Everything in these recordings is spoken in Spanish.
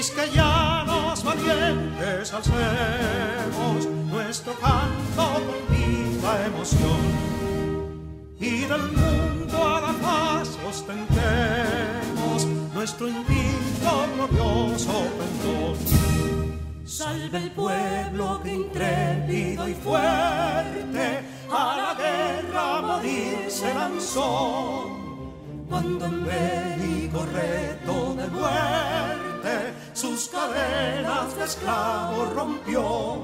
quisqueyanos valientes alcemos nuestro canto con viva emoción, y del mundo a la paz ostentemos nuestro invicto glorioso pendón. Salve el pueblo que intrépido y fuerte a la guerra a morir se lanzó, cuando en bélico reto de muerte sus cadenas de esclavos rompió.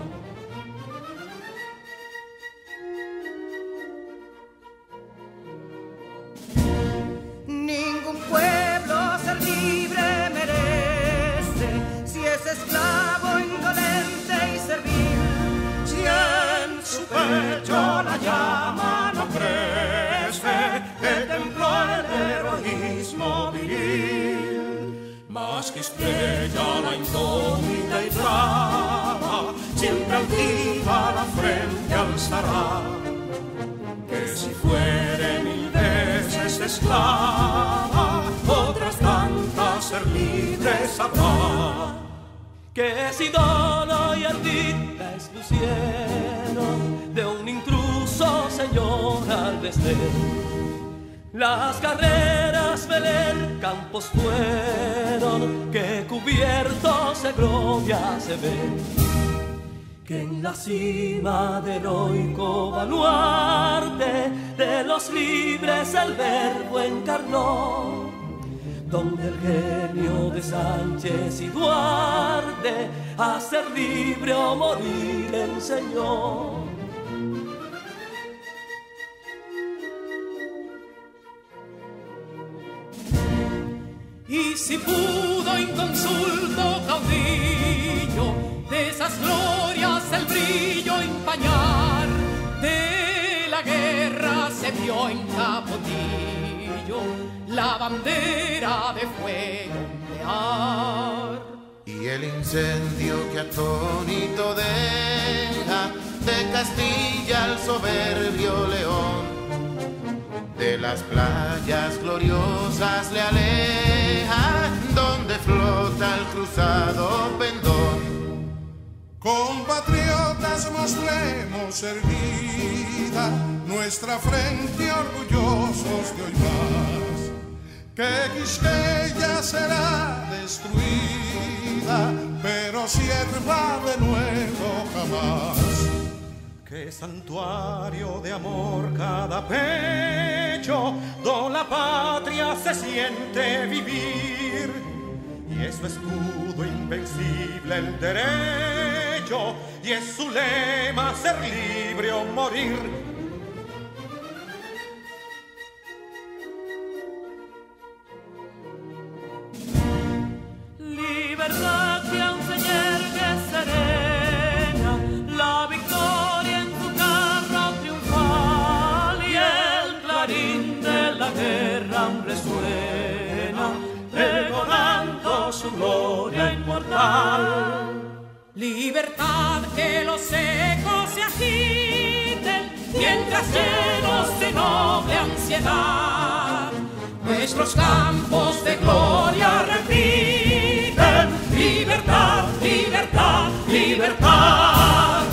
Ningún pueblo ser libre merece si es esclavo, indolente y servil. Si en su pecho la llama no crece, que templó el heroísmo viril, más que estrella la indómita y brava, siempre altiva la frente alzará, que si fuere mil veces esclava, otras tantas ser libre sabrá. Que si Dono y Ardita expusieron de un intruso señor al desdén, las carreras Belén campos fueron, que cubiertos de gloria se ven, que en la cima del heroico baluarte de los libres el verbo encarnó, donde el genio de Sánchez y Duarte a ser libre o morir enseñó. Y si pudo inconsulto caudillo de esas glorias el brillo empañar, de la guerra se vio en Capotillo la bandera de fuego ondear. Y el incendio que atónito deja de Castilla al soberbio león, de las playas gloriosas le aleja, donde flota el cruzado pendón. Compatriotas, mostremos erguida nuestra frente orgullosos de hoy más, que Quisqueya será destruida, pero sierva de nuevo jamás. Que santuario de amor cada pecho, do la patria se siente vivir, y es su escudo invencible el derecho, y es su lema ser libre o morir. Libertad que aún se yergue serena, la victoria en su carro triunfal, y el clarín de la guerra aún resuena, pregonando su gloria inmortal. Libertad, que los ecos se agiten, mientras llenos de noble ansiedad nuestros campos de gloria repiten. Libertad, libertad, libertad.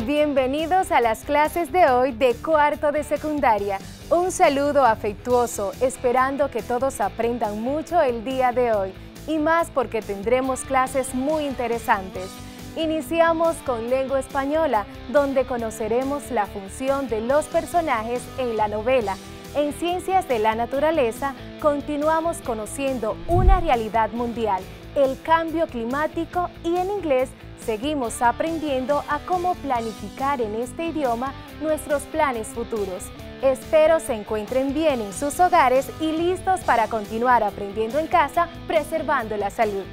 Bienvenidos a las clases de hoy de cuarto de secundaria. Un saludo afectuoso, esperando que todos aprendan mucho el día de hoy, y más porque tendremos clases muy interesantes. Iniciamos con lengua española, donde conoceremos la función de los personajes en la novela. En Ciencias de la Naturaleza, continuamos conociendo una realidad mundial, el cambio climático, y en inglés seguimos aprendiendo a cómo planificar en este idioma nuestros planes futuros. Espero se encuentren bien en sus hogares y listos para continuar aprendiendo en casa, preservando la salud.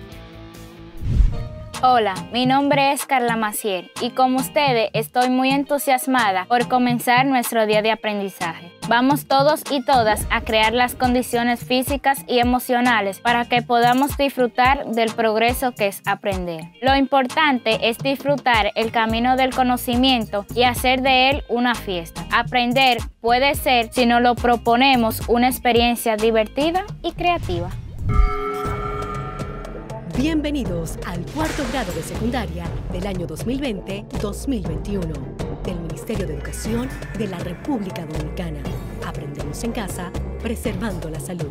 Hola, mi nombre es Carla Maciel y como ustedes estoy muy entusiasmada por comenzar nuestro día de aprendizaje. Vamos todos y todas a crear las condiciones físicas y emocionales para que podamos disfrutar del progreso que es aprender. Lo importante es disfrutar el camino del conocimiento y hacer de él una fiesta. Aprender puede ser, si nos lo proponemos, una experiencia divertida y creativa. Bienvenidos al cuarto grado de secundaria del año 2020-2021 del Ministerio de Educación de la República Dominicana. Aprendemos en casa, preservando la salud.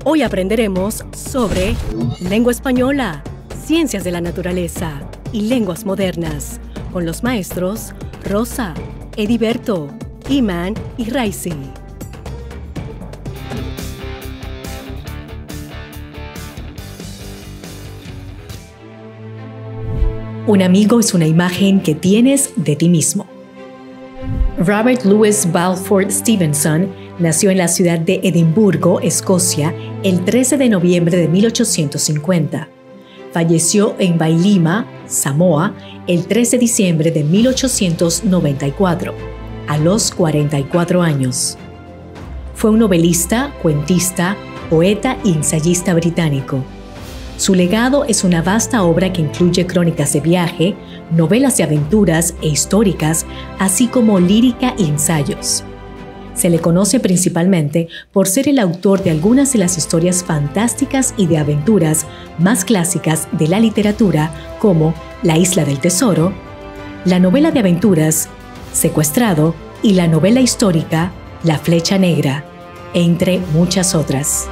Hoy aprenderemos sobre lengua española, ciencias de la naturaleza y lenguas modernas con los maestros Rosa, Ediberto, Iman y Raisi. Un amigo es una imagen que tienes de ti mismo. Robert Louis Balfour Stevenson nació en la ciudad de Edimburgo, Escocia, el 13 de noviembre de 1850. Falleció en Vailima, Samoa, el 13 de diciembre de 1894, a los 44 años. Fue un novelista, cuentista, poeta y ensayista británico. Su legado es una vasta obra que incluye crónicas de viaje, novelas de aventuras e históricas, así como lírica y ensayos. Se le conoce principalmente por ser el autor de algunas de las historias fantásticas y de aventuras más clásicas de la literatura, como La Isla del Tesoro, la novela de aventuras Secuestrado y la novela histórica La Flecha Negra, entre muchas otras.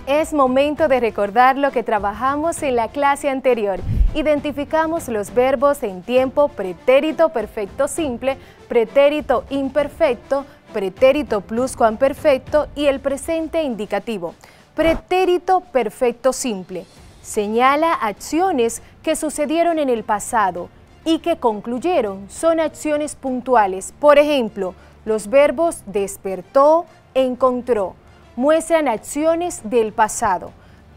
Es momento de recordar lo que trabajamos en la clase anterior. Identificamos los verbos en tiempo pretérito perfecto simple, pretérito imperfecto, pretérito pluscuamperfecto y el presente indicativo. Pretérito perfecto simple señala acciones que sucedieron en el pasado y que concluyeron. Son acciones puntuales. Por ejemplo, los verbos despertó, encontró. Muestran acciones del pasado.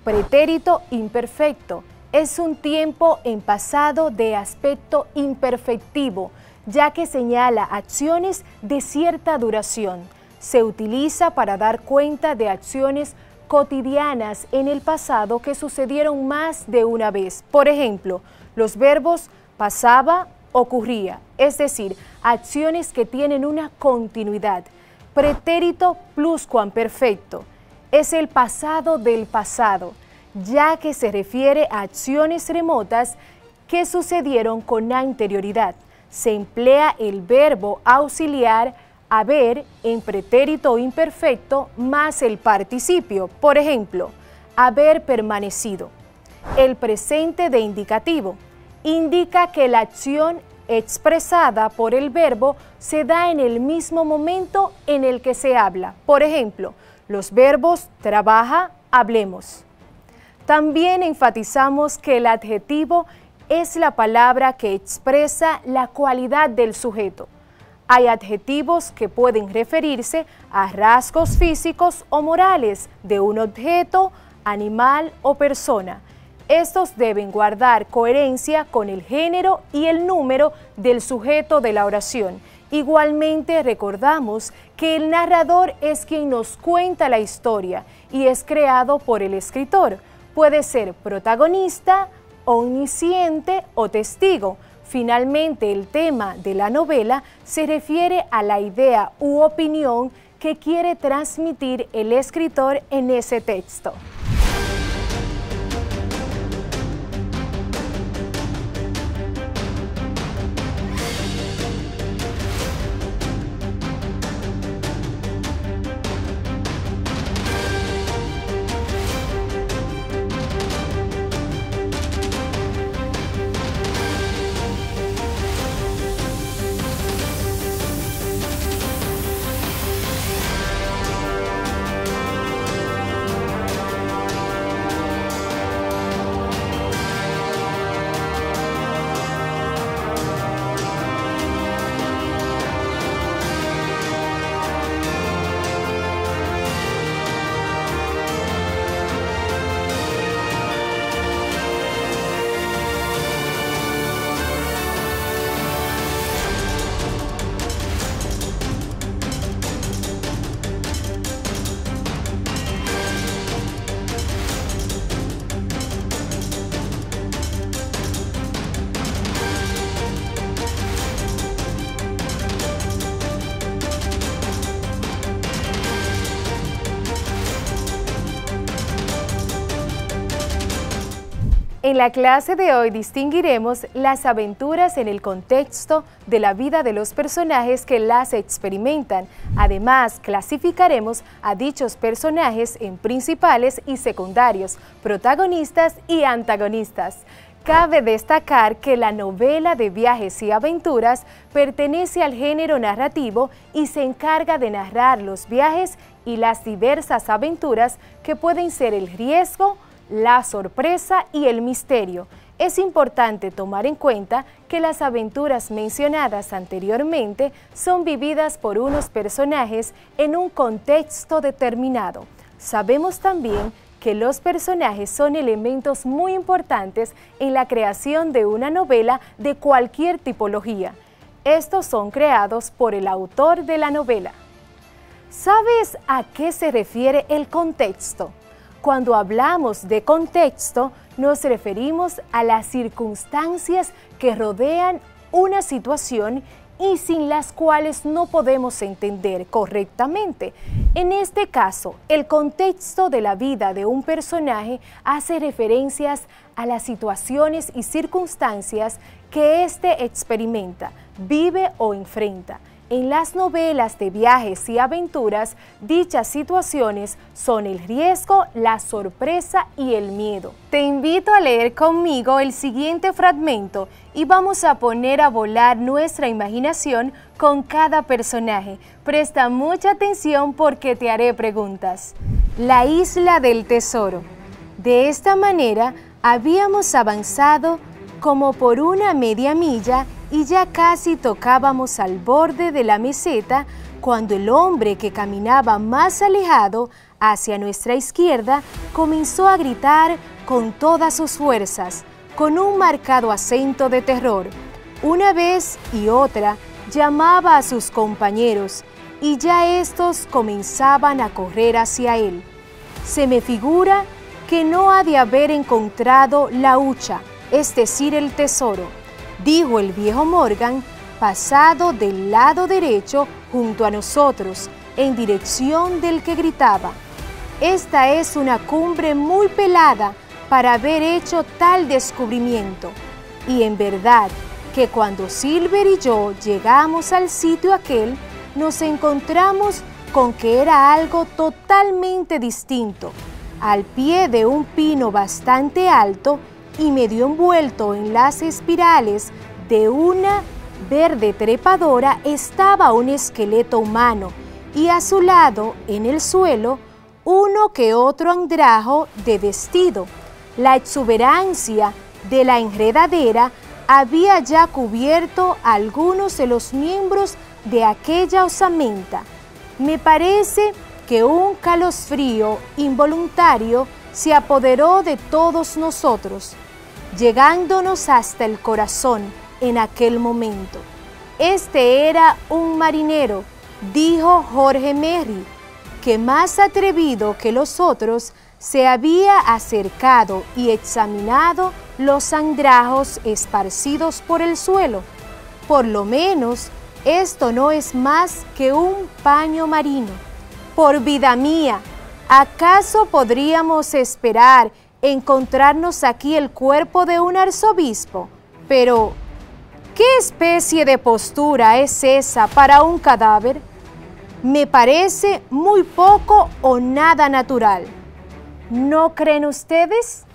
Pretérito imperfecto es un tiempo en pasado de aspecto imperfectivo, ya que señala acciones de cierta duración. Se utiliza para dar cuenta de acciones cotidianas en el pasado que sucedieron más de una vez. Por ejemplo, los verbos pasaba, ocurría, es decir, acciones que tienen una continuidad. Pretérito pluscuamperfecto es el pasado del pasado, ya que se refiere a acciones remotas que sucedieron con anterioridad. Se emplea el verbo auxiliar haber en pretérito imperfecto más el participio. Por ejemplo, haber permanecido. El presente de indicativo indica que la acción expresada por el verbo se da en el mismo momento en el que se habla. Por ejemplo, los verbos trabaja, hablemos. También enfatizamos que el adjetivo es la palabra que expresa la cualidad del sujeto. Hay adjetivos que pueden referirse a rasgos físicos o morales de un objeto, animal o persona. Estos deben guardar coherencia con el género y el número del sujeto de la oración. Igualmente recordamos que el narrador es quien nos cuenta la historia y es creado por el escritor. Puede ser protagonista, omnisciente o testigo. Finalmente, el tema de la novela se refiere a la idea u opinión que quiere transmitir el escritor en ese texto. En la clase de hoy distinguiremos las aventuras en el contexto de la vida de los personajes que las experimentan. Además, clasificaremos a dichos personajes en principales y secundarios, protagonistas y antagonistas. Cabe destacar que la novela de viajes y aventuras pertenece al género narrativo y se encarga de narrar los viajes y las diversas aventuras que pueden ser el riesgo, la sorpresa y el misterio. Es importante tomar en cuenta que las aventuras mencionadas anteriormente son vividas por unos personajes en un contexto determinado. Sabemos también que los personajes son elementos muy importantes en la creación de una novela de cualquier tipología. Estos son creados por el autor de la novela. ¿Sabes a qué se refiere el contexto? Cuando hablamos de contexto, nos referimos a las circunstancias que rodean una situación y sin las cuales no podemos entender correctamente. En este caso, el contexto de la vida de un personaje hace referencias a las situaciones y circunstancias que éste experimenta, vive o enfrenta. En las novelas de viajes y aventuras, dichas situaciones son el riesgo, la sorpresa y el miedo. Te invito a leer conmigo el siguiente fragmento y vamos a poner a volar nuestra imaginación con cada personaje. Presta mucha atención porque te haré preguntas. La isla del tesoro. De esta manera, habíamos avanzado como por una media milla y ya casi tocábamos al borde de la meseta cuando el hombre que caminaba más alejado hacia nuestra izquierda comenzó a gritar con todas sus fuerzas, con un marcado acento de terror. Una vez y otra llamaba a sus compañeros y ya estos comenzaban a correr hacia él. Se me figura que no ha de haber encontrado la hucha, es decir, el tesoro, dijo el viejo Morgan, pasado del lado derecho junto a nosotros, en dirección del que gritaba. Esta es una cumbre muy pelada para haber hecho tal descubrimiento. Y en verdad que cuando Silver y yo llegamos al sitio aquel, nos encontramos con que era algo totalmente distinto. Al pie de un pino bastante alto y medio envuelto en las espirales de una verde trepadora estaba un esqueleto humano y a su lado, en el suelo, uno que otro andrajo de vestido. La exuberancia de la enredadera había ya cubierto a algunos de los miembros de aquella osamenta. Me parece que un calosfrío involuntario se apoderó de todos nosotros, llegándonos hasta el corazón en aquel momento. Este era un marinero, dijo Jorge Merry, que más atrevido que los otros se había acercado y examinado los andrajos esparcidos por el suelo. Por lo menos, esto no es más que un paño marino. Por vida mía, ¿acaso podríamos esperar encontrarnos aquí el cuerpo de un arzobispo? Pero, ¿qué especie de postura es esa para un cadáver? Me parece muy poco o nada natural. ¿No creen ustedes?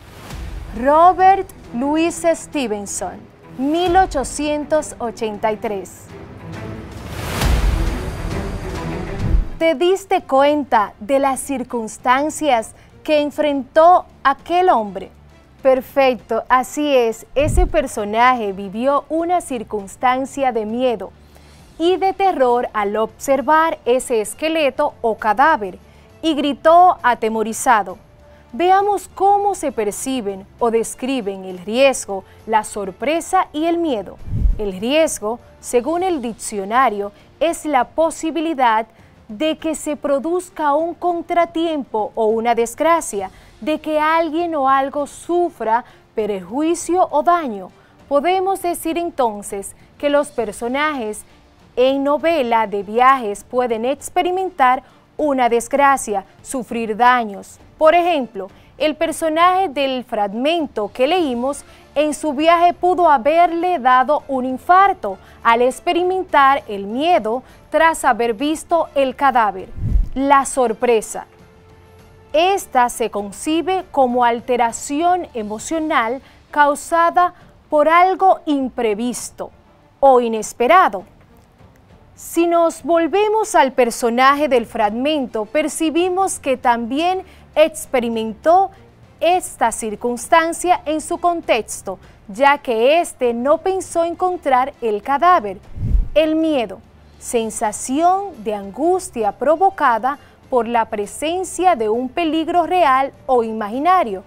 Robert Louis Stevenson, 1883. ¿Te diste cuenta de las circunstancias que enfrentó aquel hombre? Perfecto, así es, ese personaje vivió una circunstancia de miedo y de terror al observar ese esqueleto o cadáver y gritó atemorizado. Veamos cómo se perciben o describen el riesgo, la sorpresa y el miedo. El riesgo, según el diccionario, es la posibilidad de que se produzca un contratiempo o una desgracia, de que alguien o algo sufra perjuicio o daño. Podemos decir entonces que los personajes en novela de viajes pueden experimentar una desgracia, sufrir daños. Por ejemplo, El personaje del fragmento que leímos en su viaje pudo haberle dado un infarto al experimentar el miedo tras haber visto el cadáver. La sorpresa. Esta se concibe como alteración emocional causada por algo imprevisto o inesperado. Si nos volvemos al personaje del fragmento, percibimos que también experimentó esta circunstancia en su contexto, ya que éste no pensó encontrar el cadáver. El miedo, sensación de angustia provocada por la presencia de un peligro real o imaginario.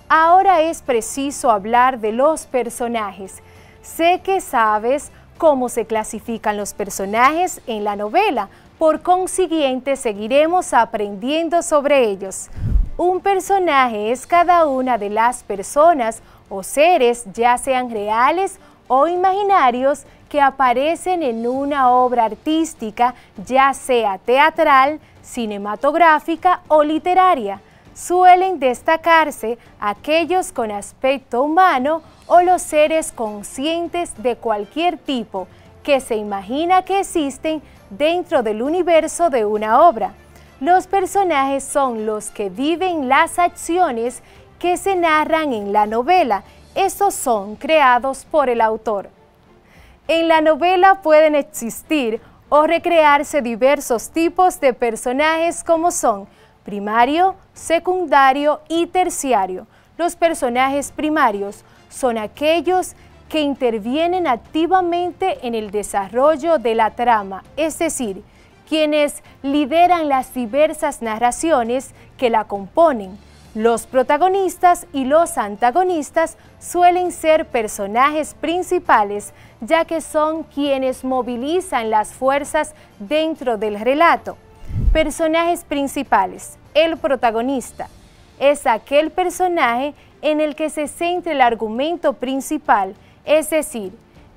Ahora es preciso hablar de los personajes. Sé que sabes cómo se clasifican los personajes en la novela, por consiguiente seguiremos aprendiendo sobre ellos. Un personaje es cada una de las personas o seres, ya sean reales o imaginarios, que aparecen en una obra artística, ya sea teatral, cinematográfica o literaria. Suelen destacarse aquellos con aspecto humano o los seres conscientes de cualquier tipo que se imagina que existen dentro del universo de una obra. Los personajes son los que viven las acciones que se narran en la novela. Estos son creados por el autor. En la novela pueden existir o recrearse diversos tipos de personajes como son primario, secundario y terciario. Los personajes primarios son aquellos que intervienen activamente en el desarrollo de la trama, es decir, quienes lideran las diversas narraciones que la componen. Los protagonistas y los antagonistas suelen ser personajes principales, ya que son quienes movilizan las fuerzas dentro del relato. Personajes principales. El protagonista es aquel personaje en el que se centra el argumento principal, es decir,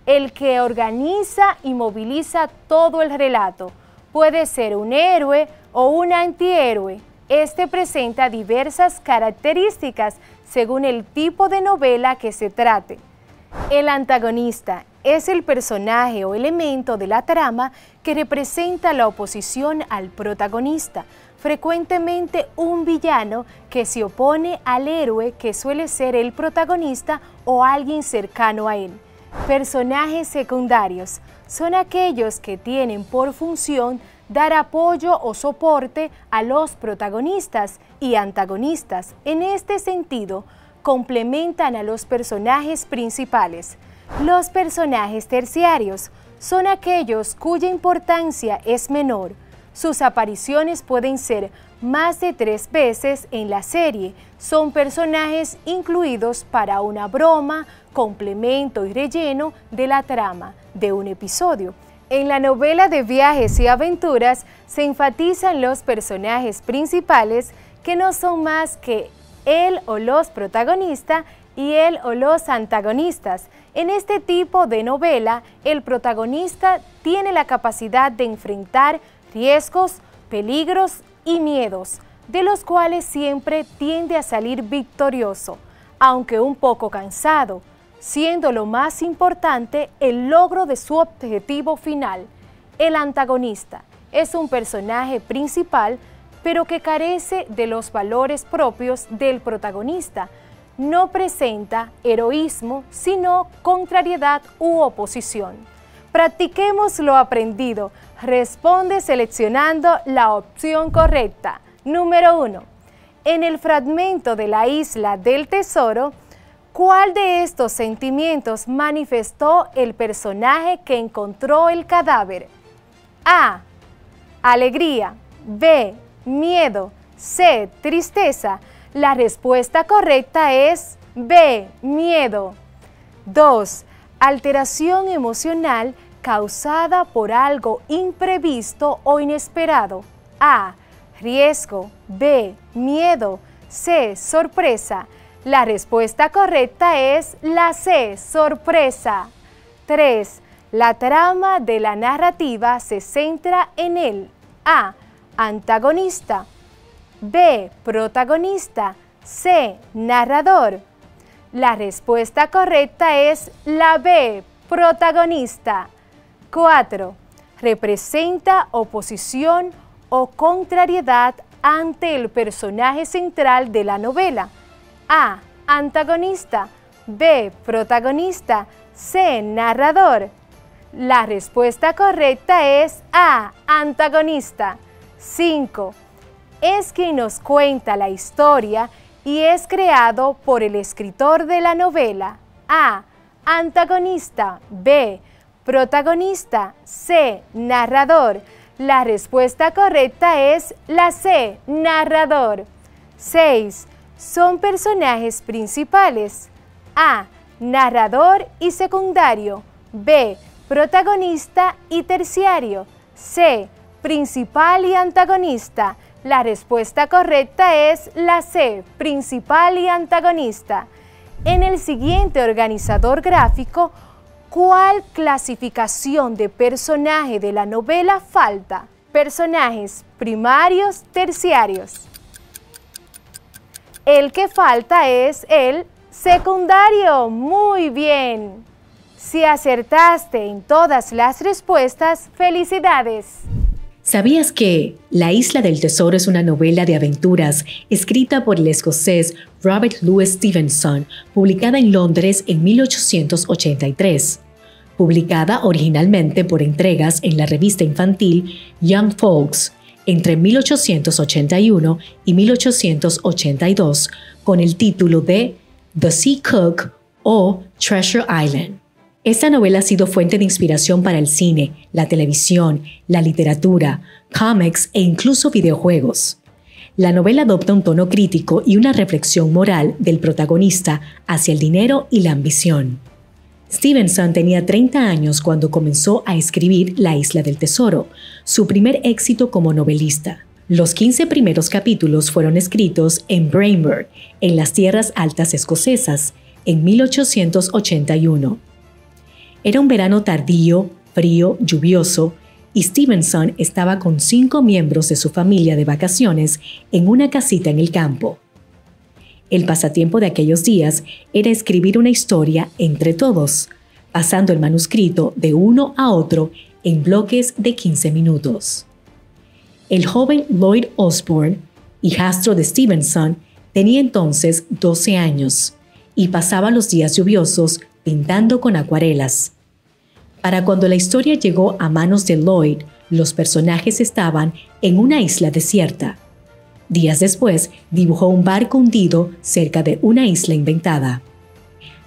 el que organiza y moviliza todo el relato. Puede ser un héroe o un antihéroe. Este presenta diversas características según el tipo de novela que se trate. El antagonista es el personaje o elemento de la trama que representa la oposición al protagonista, frecuentemente un villano que se opone al héroe, que suele ser el protagonista o alguien cercano a él. Personajes secundarios son aquellos que tienen por función dar apoyo o soporte a los protagonistas y antagonistas. En este sentido, complementan a los personajes principales. Los personajes terciarios son aquellos cuya importancia es menor. Sus apariciones pueden ser más de 3 veces en la serie. Son personajes incluidos para una broma, complemento y relleno de la trama de un episodio. En la novela de viajes y aventuras se enfatizan los personajes principales, que no son más que él o los protagonistas y él o los antagonistas. En este tipo de novela, el protagonista tiene la capacidad de enfrentar riesgos, peligros y miedos, de los cuales siempre tiende a salir victorioso, aunque un poco cansado, siendo lo más importante el logro de su objetivo final. El antagonista es un personaje principal, pero que carece de los valores propios del protagonista. No presenta heroísmo, sino contrariedad u oposición. Practiquemos lo aprendido. Responde seleccionando la opción correcta. Número 1. En el fragmento de la isla del tesoro, ¿cuál de estos sentimientos manifestó el personaje que encontró el cadáver? A. Alegría. B. Miedo. C. Tristeza. La respuesta correcta es B. Miedo. 2. Alteración emocional causada por algo imprevisto o inesperado. A. Riesgo. B. Miedo. C. Sorpresa. La respuesta correcta es la C. Sorpresa. 3. La trama de la narrativa se centra en el A. Antagonista. B. Protagonista. C, narrador. La respuesta correcta es la B, protagonista. 4. Representa oposición o contrariedad ante el personaje central de la novela. A, antagonista. B, protagonista. C, narrador. La respuesta correcta es A, antagonista. 5. Es quien nos cuenta la historia y es creado por el escritor de la novela. A, antagonista. B, protagonista. C, narrador. La respuesta correcta es la C, narrador. 6. Son personajes principales. A, narrador y secundario. B, protagonista y terciario. C, principal y antagonista. La respuesta correcta es la C, principal y antagonista. En el siguiente organizador gráfico, ¿cuál clasificación de personaje de la novela falta? Personajes primarios, terciarios. El que falta es el secundario. Muy bien. Si acertaste en todas las respuestas, ¡felicidades! ¿Sabías que La Isla del Tesoro es una novela de aventuras escrita por el escocés Robert Louis Stevenson, publicada en Londres en 1883? Publicada originalmente por entregas en la revista infantil Young Folks entre 1881 y 1882 con el título de The Sea Cook o Treasure Island. Esta novela ha sido fuente de inspiración para el cine, la televisión, la literatura, cómics e incluso videojuegos. La novela adopta un tono crítico y una reflexión moral del protagonista hacia el dinero y la ambición. Stevenson tenía 30 años cuando comenzó a escribir La Isla del Tesoro, su primer éxito como novelista. Los 15 primeros capítulos fueron escritos en Braemar, en las tierras altas escocesas, en 1881. Era un verano tardío, frío, lluvioso, y Stevenson estaba con 5 miembros de su familia de vacaciones en una casita en el campo. El pasatiempo de aquellos días era escribir una historia entre todos, pasando el manuscrito de uno a otro en bloques de 15 minutos. El joven Lloyd Osbourne, hijastro de Stevenson, tenía entonces 12 años y pasaba los días lluviosos pintando con acuarelas. Para cuando la historia llegó a manos de Lloyd, los personajes estaban en una isla desierta. Días después, dibujó un barco hundido cerca de una isla inventada.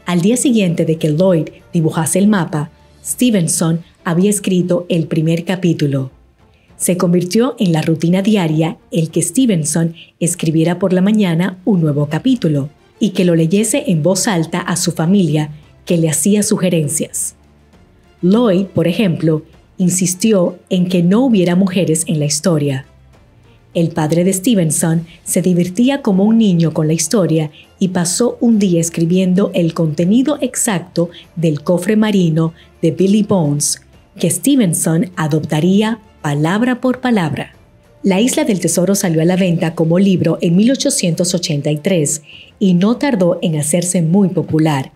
Al día siguiente de que Lloyd dibujase el mapa, Stevenson había escrito el primer capítulo. Se convirtió en la rutina diaria el que Stevenson escribiera por la mañana un nuevo capítulo y que lo leyese en voz alta a su familia, que le hacía sugerencias. Lloyd, por ejemplo, insistió en que no hubiera mujeres en la historia. El padre de Stevenson se divertía como un niño con la historia y pasó un día escribiendo el contenido exacto del cofre marino de Billy Bones, que Stevenson adoptaría palabra por palabra. La Isla del Tesoro salió a la venta como libro en 1883 y no tardó en hacerse muy popular.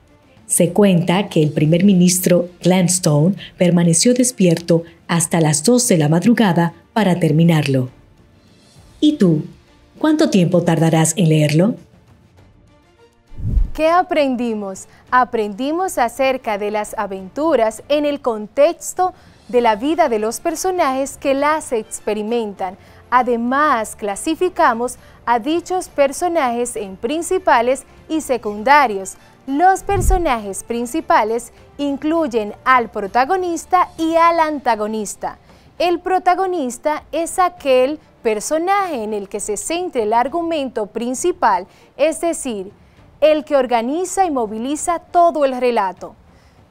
Se cuenta que el primer ministro Gladstone permaneció despierto hasta las 2 de la madrugada para terminarlo. ¿Y tú? ¿Cuánto tiempo tardarás en leerlo? ¿Qué aprendimos? Aprendimos acerca de las aventuras en el contexto de la vida de los personajes que las experimentan. Además, clasificamos a dichos personajes en principales y secundarios. Los personajes principales incluyen al protagonista y al antagonista. El protagonista es aquel personaje en el que se centra el argumento principal, es decir, el que organiza y moviliza todo el relato.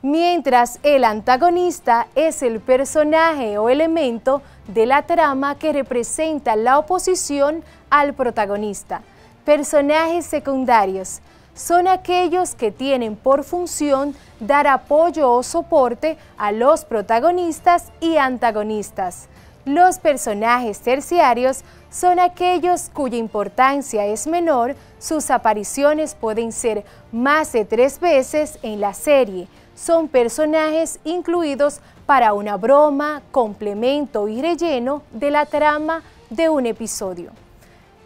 Mientras el antagonista es el personaje o elemento de la trama que representa la oposición al protagonista. Personajes secundarios son aquellos que tienen por función dar apoyo o soporte a los protagonistas y antagonistas. Los personajes terciarios son aquellos cuya importancia es menor, sus apariciones pueden ser más de 3 veces en la serie. Son personajes incluidos para una broma, complemento y relleno de la trama de un episodio.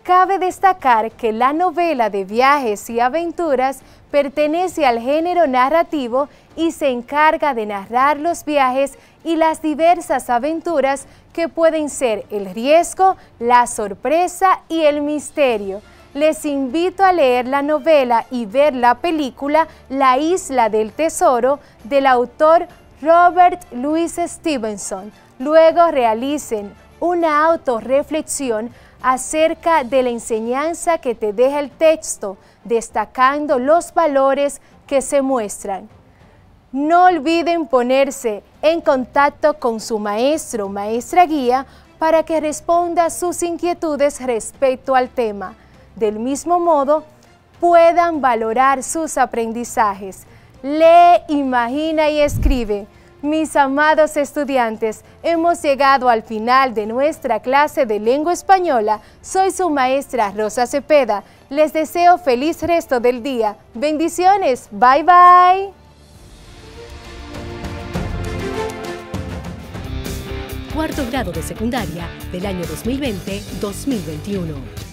Cabe destacar que la novela de viajes y aventuras pertenece al género narrativo y se encarga de narrar los viajes y las diversas aventuras que pueden ser el riesgo, la sorpresa y el misterio. Les invito a leer la novela y ver la película La Isla del Tesoro del autor Robert Louis Stevenson. Luego realicen una autorreflexión acerca de la enseñanza que te deja el texto, destacando los valores que se muestran. No olviden ponerse en contacto con su maestro o maestra guía para que responda sus inquietudes respecto al tema. Del mismo modo, puedan valorar sus aprendizajes. Lee, imagina y escribe. Mis amados estudiantes, hemos llegado al final de nuestra clase de lengua española. Soy su maestra Rosa Cepeda. Les deseo feliz resto del día. Bendiciones. Bye, bye. Cuarto grado de secundaria del año 2020-2021.